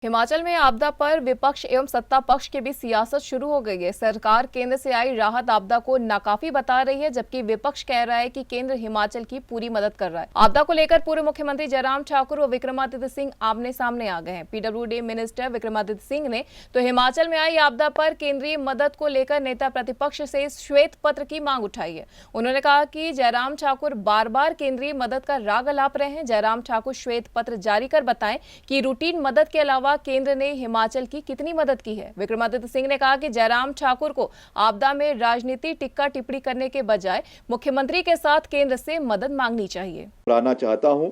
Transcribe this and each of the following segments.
हिमाचल में आपदा पर विपक्ष एवं सत्ता पक्ष के बीच सियासत शुरू हो गई है। सरकार केंद्र से आई राहत आपदा को नाकाफी बता रही है, जबकि विपक्ष कह रहा है कि केंद्र हिमाचल की पूरी मदद कर रहा है। आपदा को लेकर पूर्व मुख्यमंत्री जयराम ठाकुर व विक्रमादित्य सिंह आमने सामने आ गए हैं। पीडब्ल्यूडी मिनिस्टर विक्रमादित्य सिंह ने तो हिमाचल में आई आपदा पर केंद्रीय मदद को लेकर नेता प्रतिपक्ष से श्वेत पत्र की मांग उठाई है। उन्होंने कहा कि जयराम ठाकुर बार बार केंद्रीय मदद का राग अलाप रहे हैं। जयराम ठाकुर श्वेत पत्र जारी कर बताएं कि रूटीन मदद के अलावा केंद्र ने हिमाचल की कितनी मदद की है। विक्रमादित्य सिंह ने कहा कि जयराम ठाकुर को आपदा में राजनीति टिक्का टिप्पणी करने के बजाय मुख्यमंत्री के साथ केंद्र से मदद मांगनी चाहिए। बताना चाहता हूं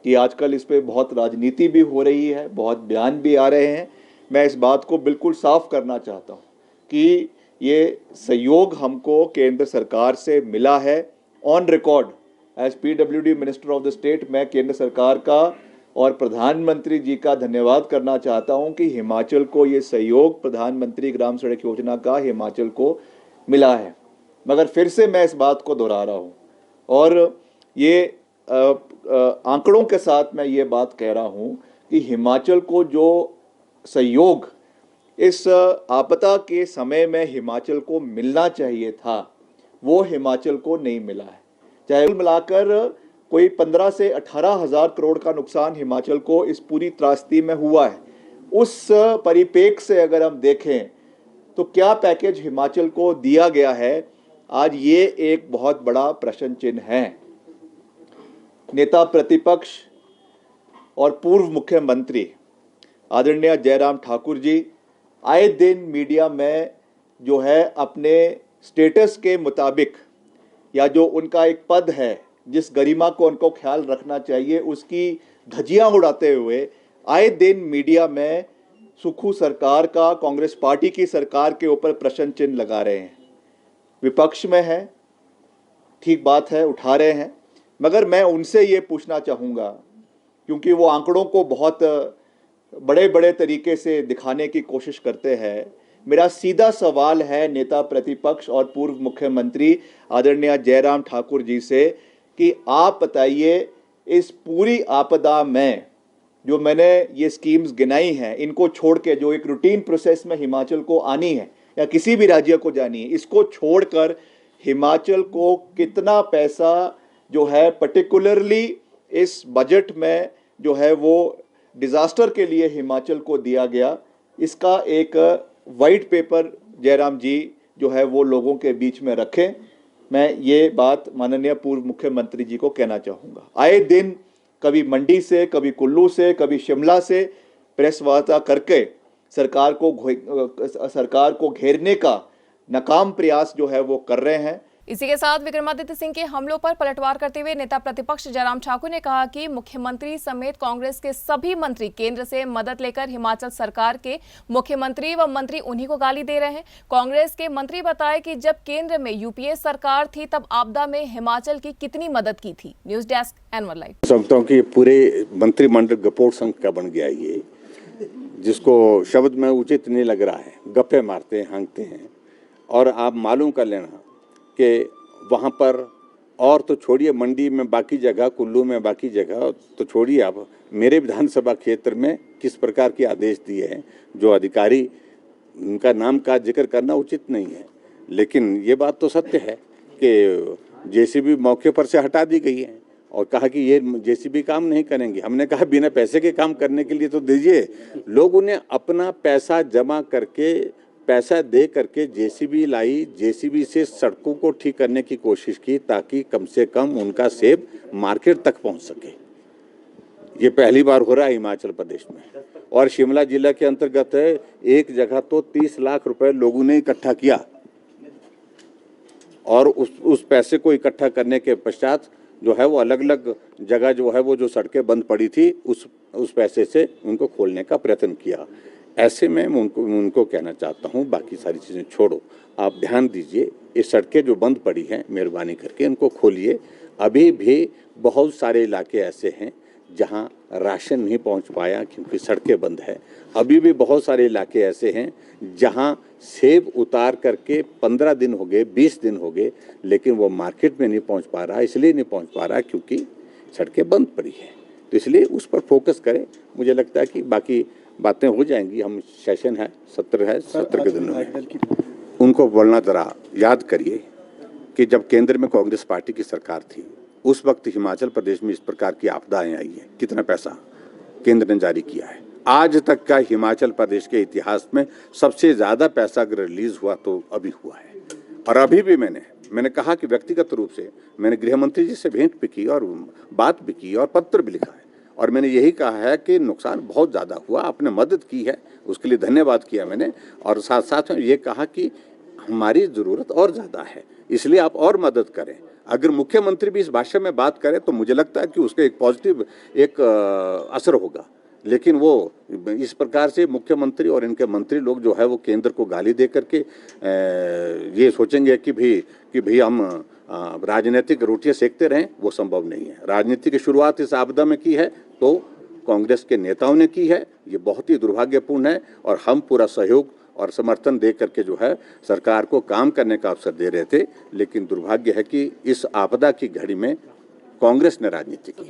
कि आजकल इस पे बहुत राजनीति भी हो रही है, बहुत बयान भी आ रहे हैं। मैं इस बात को बिल्कुल साफ करना चाहता हूं कि ये सहयोग हमको केंद्र सरकार से मिला है on record. As PWD minister of the state मैं केंद्र सरकार का और प्रधानमंत्री जी का धन्यवाद करना चाहता हूं कि हिमाचल को ये सहयोग प्रधानमंत्री ग्राम सड़क योजना का हिमाचल को मिला है। मगर फिर से मैं इस बात को दोहरा रहा हूं और ये आंकड़ों के साथ मैं ये बात कह रहा हूं कि हिमाचल को जो सहयोग इस आपदा के समय में हिमाचल को मिलना चाहिए था वो हिमाचल को नहीं मिला है। चाहे मिलाकर कोई 15 से 18 हज़ार करोड़ का नुकसान हिमाचल को इस पूरी त्रासदी में हुआ है। उस परिप्रेक्ष्य से अगर हम देखें तो क्या पैकेज हिमाचल को दिया गया है, आज ये एक बहुत बड़ा प्रश्न चिन्ह है। नेता प्रतिपक्ष और पूर्व मुख्यमंत्री आदरणीय जयराम ठाकुर जी आए दिन मीडिया में जो है अपने स्टेटस के मुताबिक या जो उनका एक पद है, जिस गरिमा को उनको ख्याल रखना चाहिए, उसकी धज्जियां उड़ाते हुए आए दिन मीडिया में सुक्खू सरकार का, कांग्रेस पार्टी की सरकार के ऊपर प्रश्न चिन्ह लगा रहे हैं। विपक्ष में है, ठीक बात है, उठा रहे हैं, मगर मैं उनसे ये पूछना चाहूँगा क्योंकि वो आंकड़ों को बहुत बड़े बड़े तरीके से दिखाने की कोशिश करते हैं। मेरा सीधा सवाल है नेता प्रतिपक्ष और पूर्व मुख्यमंत्री आदरणीय जयराम ठाकुर जी से कि आप बताइए इस पूरी आपदा में जो मैंने ये स्कीम्स गिनाई हैं, इनको छोड़ के जो एक रूटीन प्रोसेस में हिमाचल को आनी है या किसी भी राज्य को जानी है, इसको छोड़कर हिमाचल को कितना पैसा जो है पर्टिकुलरली इस बजट में जो है वो डिज़ास्टर के लिए हिमाचल को दिया गया, इसका एक वाइट पेपर जयराम जी जो है वो लोगों के बीच में रखें। मैं ये बात माननीय पूर्व मुख्यमंत्री जी को कहना चाहूँगा। आए दिन कभी मंडी से, कभी कुल्लू से, कभी शिमला से प्रेस वार्ता करके सरकार को घेरने का नाकाम प्रयास जो है वो कर रहे हैं। इसी के साथ विक्रमादित्य सिंह के हमलों पर पलटवार करते हुए नेता प्रतिपक्ष जयराम ठाकुर ने कहा कि मुख्यमंत्री समेत कांग्रेस के सभी मंत्री केंद्र से मदद लेकर हिमाचल सरकार के मुख्यमंत्री व मंत्री उन्हीं को गाली दे रहे हैं। कांग्रेस के मंत्री बताए कि जब केंद्र में यूपीए सरकार थी तब आपदा में हिमाचल की कितनी मदद की थी। News desk anyone live. समझता हूं कि पूरे मंत्रिमंडल गपोट संघ का बन गया ये, जिसको शब्द में उचित नहीं लग रहा है। गप्पे मारते हैं, हाँकते हैं। और आप मालूम कर लेना कि वहाँ पर और तो छोड़िए, मंडी में बाकी जगह, कुल्लू में बाकी जगह तो छोड़िए, आप मेरे विधानसभा क्षेत्र में किस प्रकार के आदेश दिए हैं, जो अधिकारी उनका नाम का जिक्र करना उचित नहीं है। लेकिन ये बात तो सत्य है कि जेसीबी मौके पर से हटा दी गई है और कहा कि ये जेसीबी काम नहीं करेंगे। हमने कहा बिना पैसे के काम करने के लिए तो दीजिए। लोगों ने अपना पैसा जमा करके, पैसा दे करके जेसीबी लाई, जेसीबी से सड़कों को ठीक करने की कोशिश की ताकि कम से कम उनका सेब मार्केट तक पहुंच सके। ये पहली बार हो रहा है हिमाचल प्रदेश में। और शिमला जिला के अंतर्गत है, एक जगह तो 30 लाख रुपए लोगों ने इकट्ठा किया और उस पैसे को इकट्ठा करने के पश्चात जो है वो अलग अलग जगह जो है वो जो सड़कें बंद पड़ी थी उस पैसे से उनको खोलने का प्रयत्न किया। ऐसे में मैं उनको कहना चाहता हूँ, बाकी सारी चीज़ें छोड़ो, आप ध्यान दीजिए, ये सड़कें जो बंद पड़ी हैं मेहरबानी करके इनको खोलिए। अभी भी बहुत सारे इलाके ऐसे हैं जहाँ राशन नहीं पहुँच पाया क्योंकि सड़कें बंद है। अभी भी बहुत सारे इलाके ऐसे हैं जहाँ सेब उतार करके 15 दिन हो गए, 20 दिन हो गए, लेकिन वो मार्केट में नहीं पहुँच पा रहा। इसलिए नहीं पहुँच पा रहा क्योंकि सड़कें बंद पड़ी हैं। तो इसलिए उस पर फोकस करें। मुझे लगता है कि बाकी बातें हो जाएंगी। हम सेशन है, सत्र है, सत्र के दिनों में उनको बोलना जरा याद करिए कि जब केंद्र में कांग्रेस पार्टी की सरकार थी उस वक्त हिमाचल प्रदेश में इस प्रकार की आपदाएं आई है, कितना पैसा केंद्र ने जारी किया है। आज तक का हिमाचल प्रदेश के इतिहास में सबसे ज्यादा पैसा अगर रिलीज हुआ तो अभी हुआ है। और अभी भी मैंने कहा कि व्यक्तिगत रूप से मैंने गृह मंत्री जी से भेंट भी की और बात भी की और पत्र भी लिखा है और मैंने यही कहा है कि नुकसान बहुत ज़्यादा हुआ, आपने मदद की है उसके लिए धन्यवाद किया मैंने, और साथ साथ में ये कहा कि हमारी ज़रूरत और ज़्यादा है इसलिए आप और मदद करें। अगर मुख्यमंत्री भी इस भाषा में बात करें तो मुझे लगता है कि उसका एक पॉजिटिव एक असर होगा, लेकिन वो इस प्रकार से मुख्यमंत्री और इनके मंत्री लोग जो है वो केंद्र को गाली दे करके ये सोचेंगे कि भाई हम राजनीतिक रोटियां सेकते रहें, वो संभव नहीं है। राजनीति की शुरुआत इस आपदा में की है तो कांग्रेस के नेताओं ने की है, ये बहुत ही दुर्भाग्यपूर्ण है और हम पूरा सहयोग और समर्थन दे करके जो है सरकार को काम करने का अवसर दे रहे थे, लेकिन दुर्भाग्य है कि इस आपदा की घड़ी में कांग्रेस ने राजनीति की।